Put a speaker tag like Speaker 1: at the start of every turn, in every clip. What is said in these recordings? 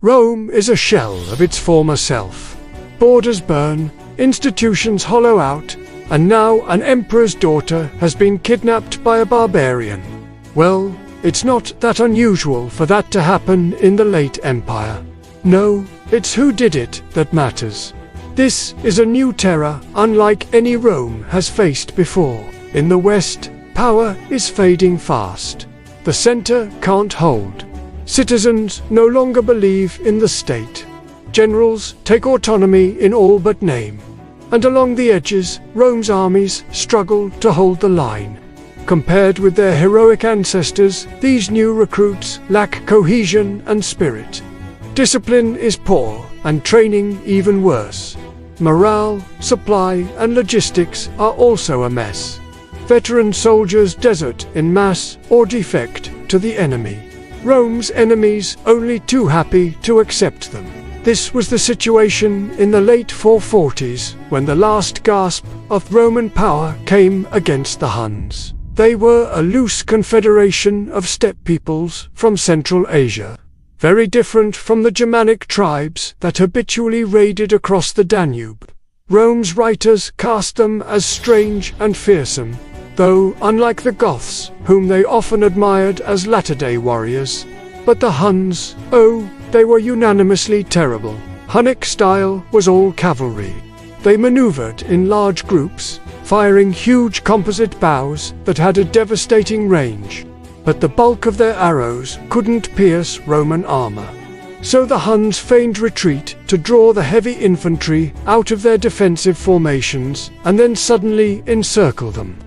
Speaker 1: Rome is a shell of its former self. Borders burn, institutions hollow out, and now an emperor's daughter has been kidnapped by a barbarian. Well, it's not that unusual for that to happen in the late empire. No, it's who did it that matters. This is a new terror unlike any Rome has faced before. In the West, power is fading fast. The center can't hold. Citizens no longer believe in the state. Generals take autonomy in all but name. And along the edges, Rome's armies struggle to hold the line. Compared with their heroic ancestors, these new recruits lack cohesion and spirit. Discipline is poor, and training even worse. Morale, supply, and logistics are also a mess. Veteran soldiers desert in mass or defect to the enemy. Rome's enemies only too happy to accept them. This was the situation in the late 440s, when the last gasp of Roman power came against the Huns. They were a loose confederation of steppe peoples from Central Asia, very different from the Germanic tribes that habitually raided across the Danube. Rome's writers cast them as strange and fearsome, though unlike the Goths, whom they often admired as latter-day warriors. But the Huns, oh, they were unanimously terrible. Hunnic style was all cavalry. They maneuvered in large groups, firing huge composite bows that had a devastating range. But the bulk of their arrows couldn't pierce Roman armor. So the Huns feigned retreat to draw the heavy infantry out of their defensive formations and then suddenly encircle them.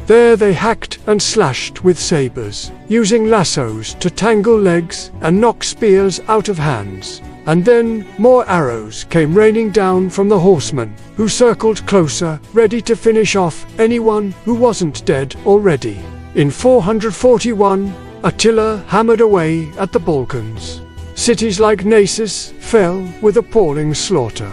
Speaker 1: There they hacked and slashed with sabers, using lassos to tangle legs and knock spears out of hands. And then more arrows came raining down from the horsemen, who circled closer, ready to finish off anyone who wasn't dead already. In 441, Attila hammered away at the Balkans. Cities like Naissus fell with appalling slaughter.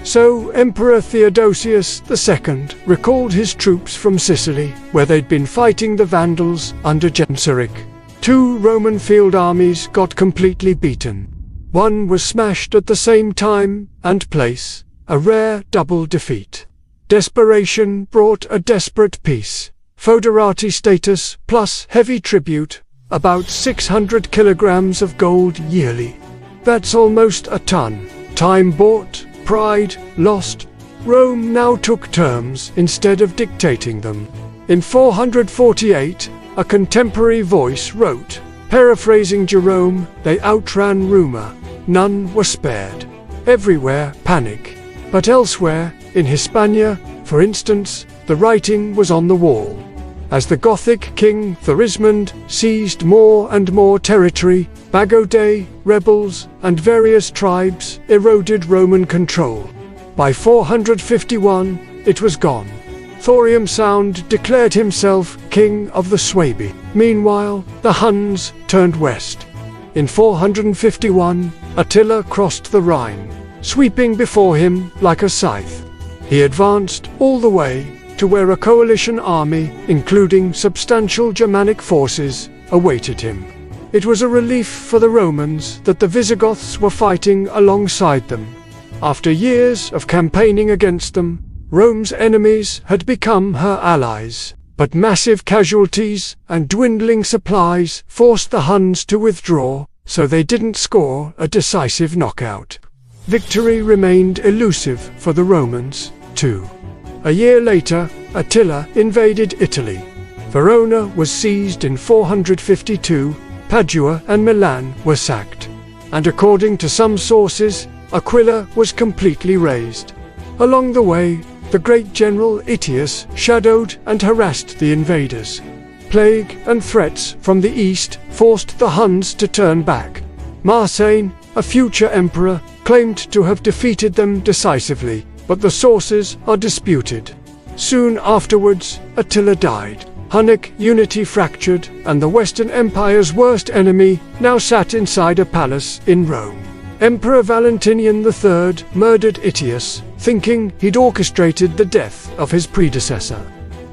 Speaker 1: So Emperor Theodosius II recalled his troops from Sicily, where they'd been fighting the Vandals under Genseric. 2 Roman field armies got completely beaten. One was smashed at the same time and place, a rare double defeat. Desperation brought a desperate peace. Foederati status plus heavy tribute, about 600 kilograms of gold yearly. That's almost a ton. Time bought, pride lost. Rome now took terms instead of dictating them. In 448, a contemporary voice wrote, paraphrasing Jerome, they outran rumor. None were spared. Everywhere panic. But elsewhere, in Hispania, for instance, the writing was on the wall. As the Gothic king Thorismund seized more and more territory, Bagaudae, rebels, and various tribes eroded Roman control. By 451, it was gone. Thorium Sound declared himself king of the Suebi. Meanwhile, the Huns turned west. In 451, Attila crossed the Rhine, sweeping before him like a scythe. He advanced all the way to where a coalition army, including substantial Germanic forces, awaited him. It was a relief for the Romans that the Visigoths were fighting alongside them. After years of campaigning against them, Rome's enemies had become her allies. But massive casualties and dwindling supplies forced the Huns to withdraw, so they didn't score a decisive knockout. Victory remained elusive for the Romans, too. A year later, Attila invaded Italy. Verona was seized in 452, Padua and Milan were sacked. And according to some sources, Aquila was completely razed. Along the way, the great general Aetius shadowed and harassed the invaders. Plague and threats from the east forced the Huns to turn back. Marsene, a future emperor, claimed to have defeated them decisively, but the sources are disputed. Soon afterwards, Attila died. Hunnic unity fractured, and the Western Empire's worst enemy now sat inside a palace in Rome. Emperor Valentinian III murdered Aetius, thinking he'd orchestrated the death of his predecessor.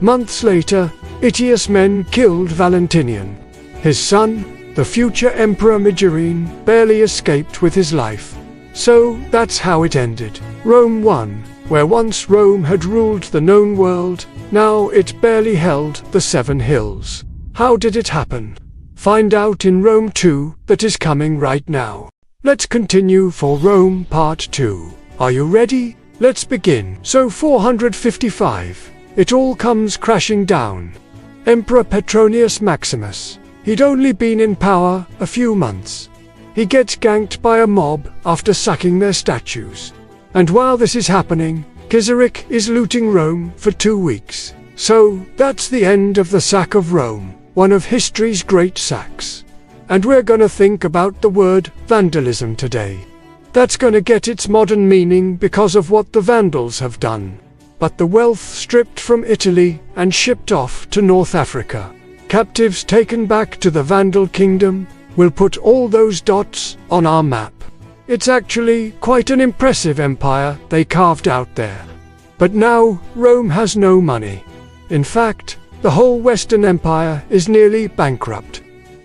Speaker 1: Months later, Aetius' men killed Valentinian. His son, The future Emperor Majorine barely escaped with his life. So that's how it ended. Rome won. Where once Rome had ruled the known world, now it barely held the 7 hills. How did it happen? Find out in Rome 2 that is coming right now. Let's continue for Rome Part 2. Are you ready? Let's begin. So 455. It all comes crashing down. Emperor Petronius Maximus. He'd only been in power a few months. He gets ganked by a mob after sacking their statues. And while this is happening, Kiseric is looting Rome for 2 weeks. So that's the end of the sack of Rome, one of history's great sacks. And we're gonna think about the word vandalism today. That's gonna get its modern meaning because of what the Vandals have done. But the wealth stripped from Italy and shipped off to North Africa. Captives taken back to the Vandal kingdom will put all those dots on our map. It's actually quite an impressive empire they carved out there. But now Rome has no money. In fact, the whole Western Empire is nearly bankrupt.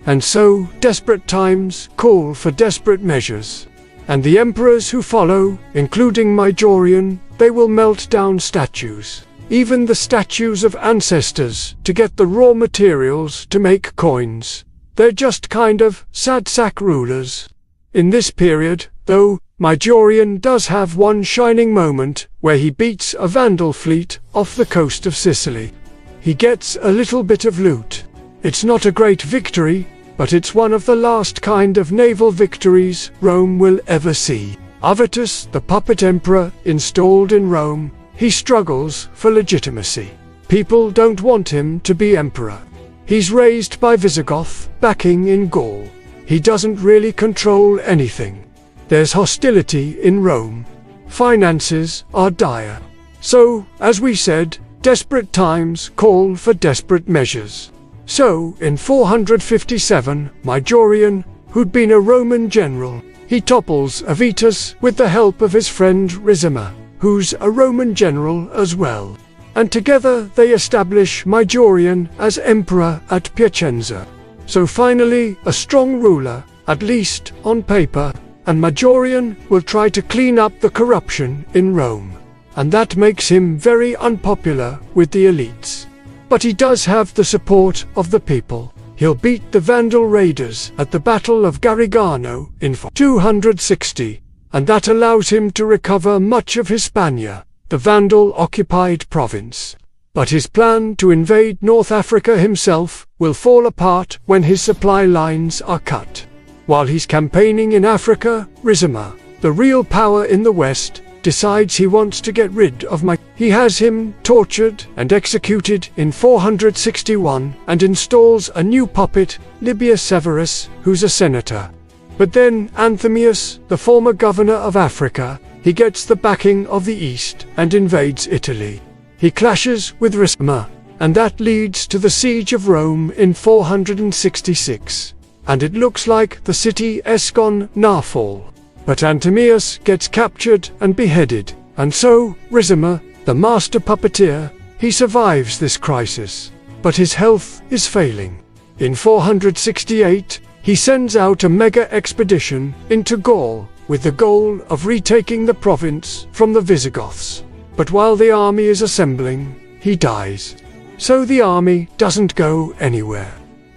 Speaker 1: And so desperate times call for desperate measures. And the emperors who follow, including Majorian, they will melt down statues, even the statues of ancestors, to get the raw materials to make coins. They're just kind of sad sack rulers. In this period, though, Majorian does have one shining moment where he beats a Vandal fleet off the coast of Sicily. He gets a little bit of loot. It's not a great victory, but it's one of the last kind of naval victories Rome will ever see. Avitus, the puppet emperor installed in Rome, he struggles for legitimacy. People don't want him to be emperor. He's raised by Visigoth, backing in Gaul. He doesn't really control anything. There's hostility in Rome. Finances are dire. So, as we said, desperate times call for desperate measures. So, in 457, Majorian, who'd been a Roman general, he topples Avitus with the help of his friend Ricimer, who's a Roman general as well. And together they establish Majorian as emperor at Piacenza. So finally, a strong ruler, at least on paper, and Majorian will try to clean up the corruption in Rome. And that makes him very unpopular with the elites. But he does have the support of the people. He'll beat the Vandal raiders at the Battle of Garigano in 260, and that allows him to recover much of Hispania, the Vandal-occupied province. But his plan to invade North Africa himself will fall apart when his supply lines are cut. While he's campaigning in Africa, Ricimer, the real power in the West, decides he wants to get rid of He has him tortured and executed in 461 and installs a new puppet, Libya Severus, who's a senator. But then Anthemius, the former governor of Africa, he gets the backing of the East and invades Italy. He clashes with Ricimer, and that leads to the siege of Rome in 466. And it looks like the city is gonna fall. But Anthemius gets captured and beheaded, and so Ricimer, the master puppeteer, he survives this crisis. But his health is failing. In 468, he sends out a mega expedition into Gaul with the goal of retaking the province from the Visigoths. But while the army is assembling, he dies. So the army doesn't go anywhere.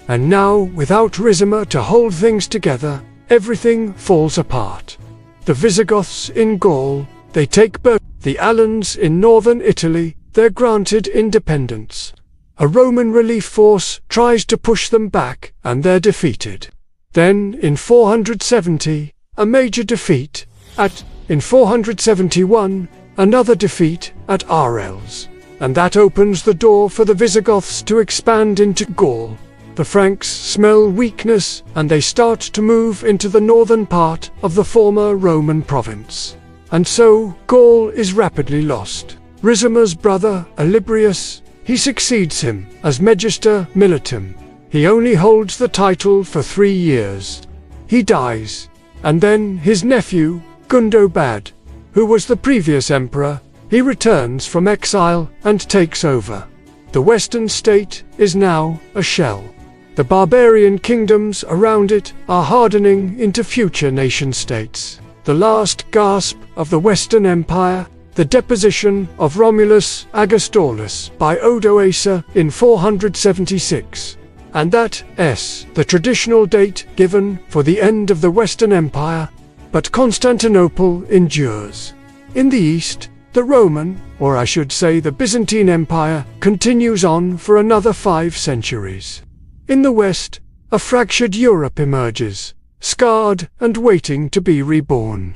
Speaker 1: And now, without Ricimer to hold things together, everything falls apart. The Visigoths in Gaul, they take the Alans in northern Italy, they're granted independence. A Roman relief force tries to push them back, and they're defeated. Then, in 470, a major defeat. In 471, another defeat at Arles. And that opens the door for the Visigoths to expand into Gaul. The Franks smell weakness, and they start to move into the northern part of the former Roman province. And so, Gaul is rapidly lost. Ricimer's brother, Olybrius, he succeeds him as Magister Militum. He only holds the title for 3 years. He dies, and then his nephew, Gundobad, who was the previous emperor, he returns from exile and takes over. The Western state is now a shell. The barbarian kingdoms around it are hardening into future nation-states. The last gasp of the Western Empire, the deposition of Romulus Augustulus by Odoacer in 476. And that's the traditional date given for the end of the Western Empire, but Constantinople endures. In the East, the Roman, or I should say the Byzantine Empire, continues on for another 5 centuries. In the West, a fractured Europe emerges, scarred and waiting to be reborn.